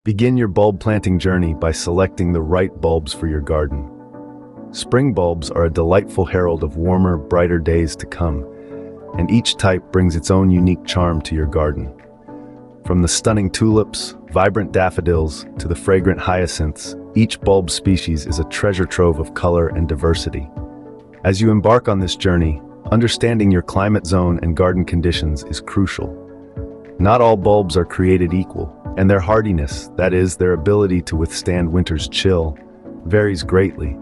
Begin your bulb planting journey by selecting the right bulbs for your garden. Spring bulbs are a delightful herald of warmer, brighter days to come, and each type brings its own unique charm to your garden. From the stunning tulips, vibrant daffodils, to the fragrant hyacinths, each bulb species is a treasure trove of color and diversity. As you embark on this journey, understanding your climate zone and garden conditions is crucial. Not all bulbs are created equal, and their hardiness, that is, their ability to withstand winter's chill, varies greatly.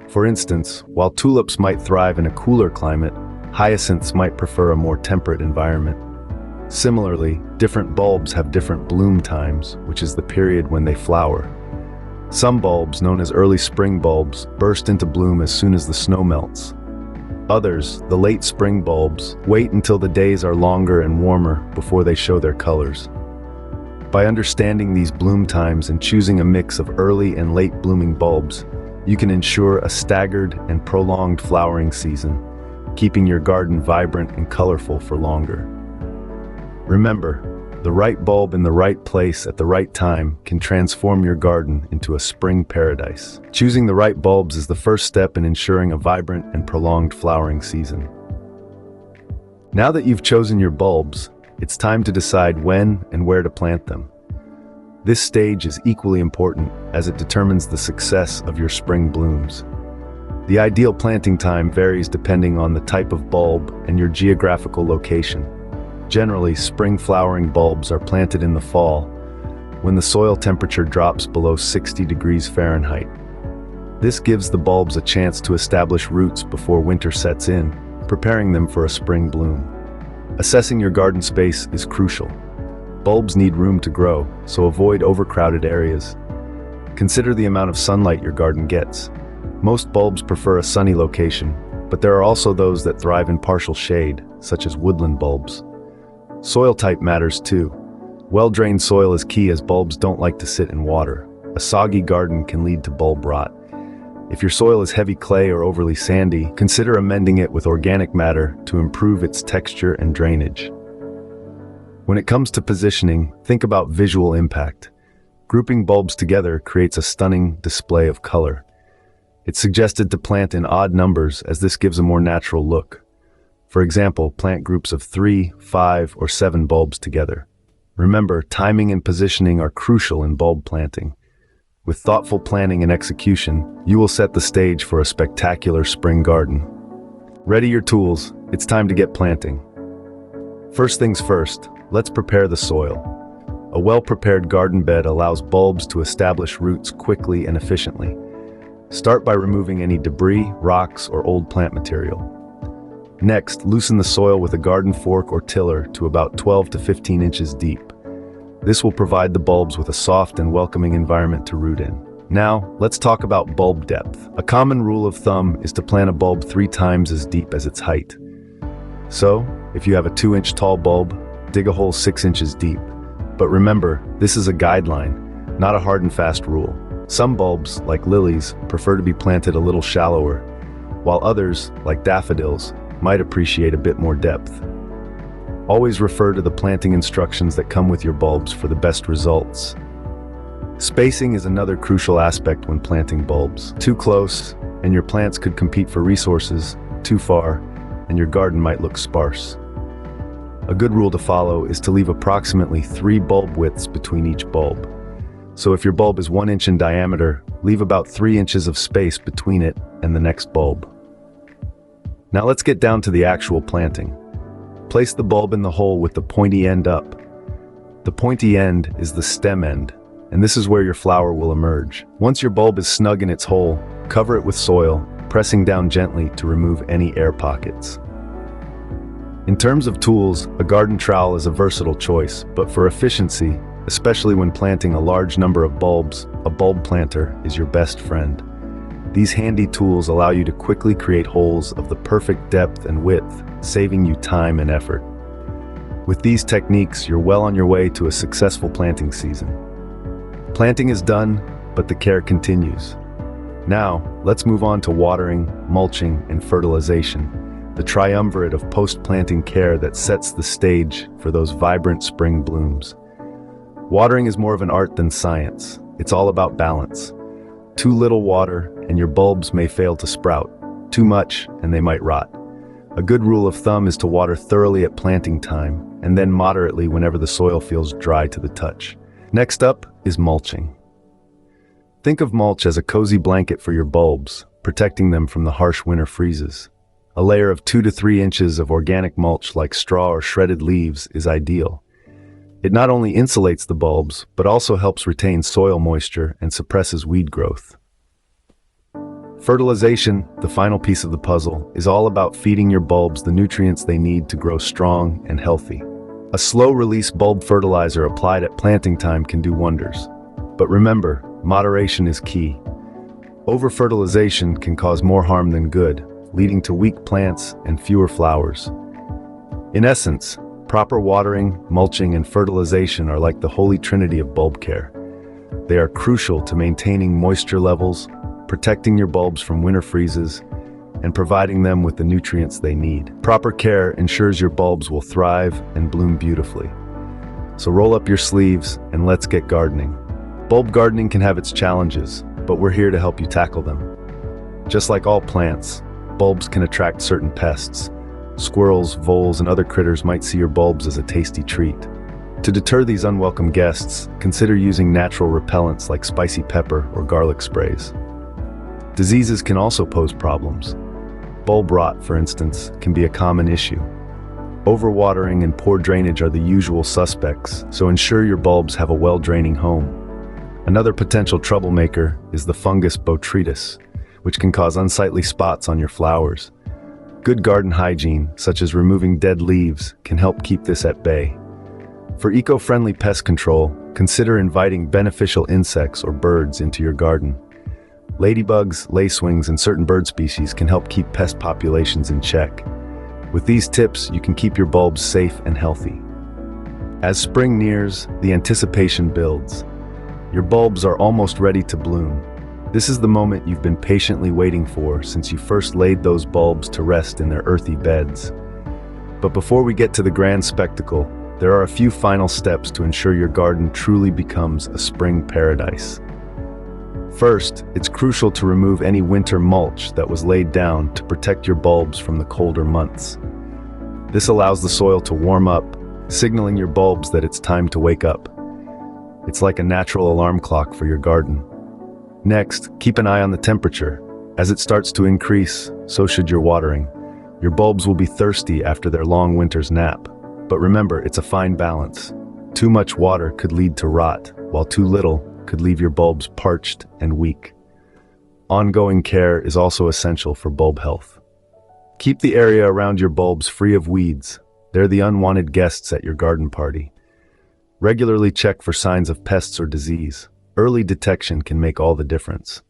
For instance, while tulips might thrive in a cooler climate, hyacinths might prefer a more temperate environment. Similarly, different bulbs have different bloom times, which is the period when they flower. Some bulbs, known as early spring bulbs, burst into bloom as soon as the snow melts. Others, the late spring bulbs, wait until the days are longer and warmer before they show their colors. By understanding these bloom times and choosing a mix of early and late blooming bulbs, you can ensure a staggered and prolonged flowering season, keeping your garden vibrant and colorful for longer. Remember, the right bulb in the right place at the right time can transform your garden into a spring paradise. Choosing the right bulbs is the first step in ensuring a vibrant and prolonged flowering season. Now that you've chosen your bulbs, it's time to decide when and where to plant them. This stage is equally important as it determines the success of your spring blooms. The ideal planting time varies depending on the type of bulb and your geographical location. Generally, spring flowering bulbs are planted in the fall, when the soil temperature drops below 60 degrees Fahrenheit. This gives the bulbs a chance to establish roots before winter sets in, preparing them for a spring bloom. Assessing your garden space is crucial. Bulbs need room to grow, so avoid overcrowded areas. Consider the amount of sunlight your garden gets. Most bulbs prefer a sunny location, but there are also those that thrive in partial shade, such as woodland bulbs. Soil type matters too. Well-drained soil is key as bulbs don't like to sit in water. A soggy garden can lead to bulb rot. If your soil is heavy clay or overly sandy, consider amending it with organic matter to improve its texture and drainage. When it comes to positioning, think about visual impact. Grouping bulbs together creates a stunning display of color. It's suggested to plant in odd numbers as this gives a more natural look. For example, plant groups of 3, 5, or 7 bulbs together. Remember, timing and positioning are crucial in bulb planting. With thoughtful planning and execution, you will set the stage for a spectacular spring garden. Ready your tools, it's time to get planting. First things first, let's prepare the soil. A well-prepared garden bed allows bulbs to establish roots quickly and efficiently. Start by removing any debris, rocks, or old plant material. Next, loosen the soil with a garden fork or tiller to about 12 to 15 inches deep. This will provide the bulbs with a soft and welcoming environment to root in. Now, let's talk about bulb depth. A common rule of thumb is to plant a bulb 3 times as deep as its height. So, if you have a 2-inch tall bulb, dig a hole 6 inches deep. But remember, this is a guideline, not a hard and fast rule. Some bulbs, like lilies, prefer to be planted a little shallower, while others, like daffodils, might appreciate a bit more depth. Always refer to the planting instructions that come with your bulbs for the best results. Spacing is another crucial aspect when planting bulbs. Too close, and your plants could compete for resources. Too far, and your garden might look sparse. A good rule to follow is to leave approximately 3 bulb widths between each bulb. So if your bulb is 1 inch in diameter, leave about 3 inches of space between it and the next bulb. Now let's get down to the actual planting. Place the bulb in the hole with the pointy end up. The pointy end is the stem end, and this is where your flower will emerge. Once your bulb is snug in its hole, cover it with soil, pressing down gently to remove any air pockets. In terms of tools, a garden trowel is a versatile choice, but for efficiency, especially when planting a large number of bulbs, a bulb planter is your best friend. These handy tools allow you to quickly create holes of the perfect depth and width, saving you time and effort. With these techniques, you're well on your way to a successful planting season. Planting is done, but the care continues. Now, let's move on to watering, mulching, and fertilization, the triumvirate of post-planting care that sets the stage for those vibrant spring blooms. Watering is more of an art than science. It's all about balance. Too little water, and your bulbs may fail to sprout. Too much, and they might rot. A good rule of thumb is to water thoroughly at planting time, and then moderately whenever the soil feels dry to the touch. Next up is mulching. Think of mulch as a cozy blanket for your bulbs, protecting them from the harsh winter freezes. A layer of 2 to 3 inches of organic mulch like straw or shredded leaves is ideal. It not only insulates the bulbs, but also helps retain soil moisture and suppresses weed growth. Fertilization, the final piece of the puzzle, is all about feeding your bulbs the nutrients they need to grow strong and healthy. A slow-release bulb fertilizer applied at planting time can do wonders. But remember, moderation is key. Over-fertilization can cause more harm than good, leading to weak plants and fewer flowers. In essence, proper watering, mulching, and fertilization are like the holy trinity of bulb care. They are crucial to maintaining moisture levels, protecting your bulbs from winter freezes, and providing them with the nutrients they need. Proper care ensures your bulbs will thrive and bloom beautifully. So roll up your sleeves and let's get gardening. Bulb gardening can have its challenges, but we're here to help you tackle them. Just like all plants, bulbs can attract certain pests. Squirrels, voles, and other critters might see your bulbs as a tasty treat. To deter these unwelcome guests, consider using natural repellents like spicy pepper or garlic sprays. Diseases can also pose problems. Bulb rot, for instance, can be a common issue. Overwatering and poor drainage are the usual suspects, so ensure your bulbs have a well-draining home. Another potential troublemaker is the fungus botrytis, which can cause unsightly spots on your flowers. Good garden hygiene, such as removing dead leaves, can help keep this at bay. For eco-friendly pest control, consider inviting beneficial insects or birds into your garden. Ladybugs, lacewings, and certain bird species can help keep pest populations in check. With these tips, you can keep your bulbs safe and healthy. As spring nears, the anticipation builds. Your bulbs are almost ready to bloom. This is the moment you've been patiently waiting for since you first laid those bulbs to rest in their earthy beds. But before we get to the grand spectacle, there are a few final steps to ensure your garden truly becomes a spring paradise. First, it's crucial to remove any winter mulch that was laid down to protect your bulbs from the colder months. This allows the soil to warm up, signaling your bulbs that it's time to wake up. It's like a natural alarm clock for your garden. Next, keep an eye on the temperature. As it starts to increase, so should your watering. Your bulbs will be thirsty after their long winter's nap. But remember, it's a fine balance. Too much water could lead to rot, while too little could leave your bulbs parched and weak. Ongoing care is also essential for bulb health. Keep the area around your bulbs free of weeds. They're the unwanted guests at your garden party. Regularly check for signs of pests or disease. Early detection can make all the difference.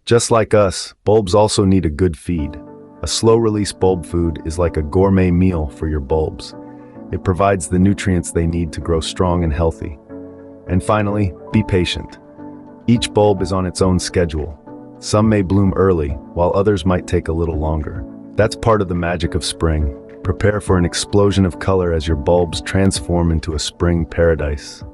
Just like us, bulbs also need a good feed. A slow-release bulb food is like a gourmet meal for your bulbs. It provides the nutrients they need to grow strong and healthy. And finally, be patient. Each bulb is on its own schedule. Some may bloom early, while others might take a little longer. That's part of the magic of spring. Prepare for an explosion of color as your bulbs transform into a spring paradise.